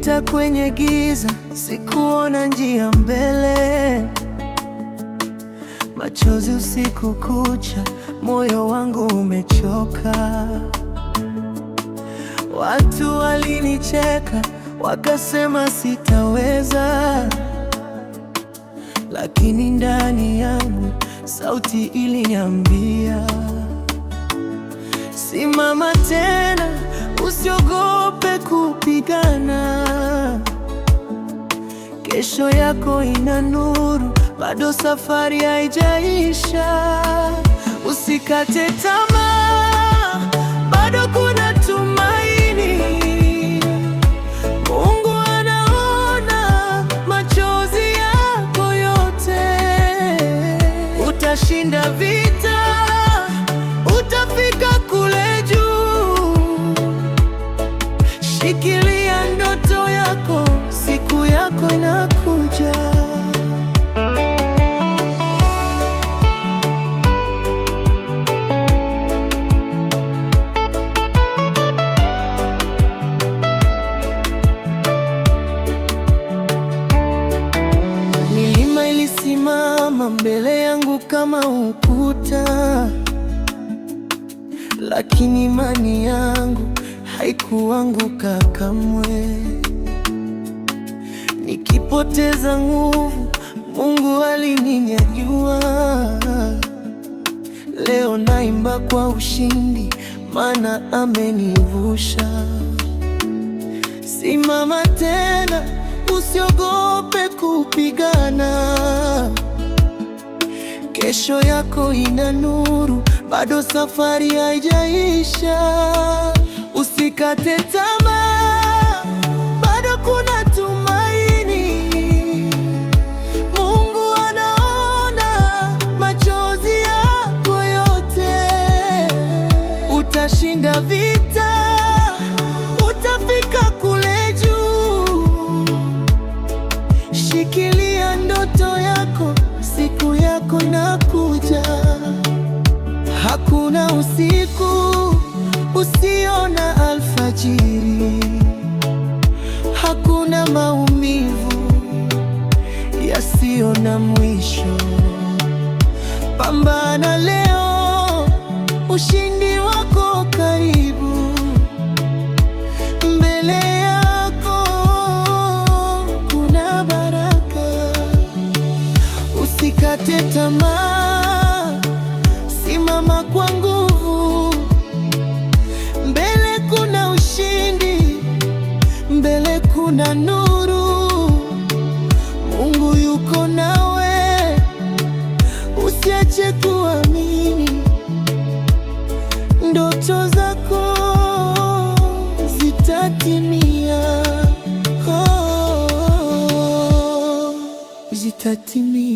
Nilipita kwenye giza, sikuona njia mbele. Machozi usiku kucha, moyo wangu umechoka. Watu walinicheka, wakasema sitaweza, lakini ndani yangu sauti iliniambia, simama tena, usiogope kupigana. Kesho yako ina nuru, bado safari haijaisha. Usikate tamaa, bado kuna tumaini. Mungu anaona machozi yako yote. Utashinda vita, utafika kule juu. Shikilia ndoto yako, siku yako inakuja. Milima ilisimama mbele yangu kama ukuta, lakini imani yangu haikuanguka kamwe. Nikipoteza nguvu, Mungu alininyanyua. Leo naimba kwa ushindi, maana amenivusha. Simama tena, usiogope kupigana. Kesho yako ina nuru, bado safari haijaisha. Usikate tamaa, bado kuna tumaini. Mungu anaona machozi yako yote. Utashinda vita, utafika kule juu. Shikilia ndoto yako, siku yako inakuja. Hakuna usiku usiona alfajiri, hakuna maumivu yasiyo na mwisho. Pambana leo, ushindi wako karibu. Mbele yako kuna baraka. Usikate tamaa, simama kwa nguvu. Mbele kuna ushindi, mbele kuna nuru. Mungu yuko nawe, usiache kuamini. Ndoto zako zitatimia, zitatimia.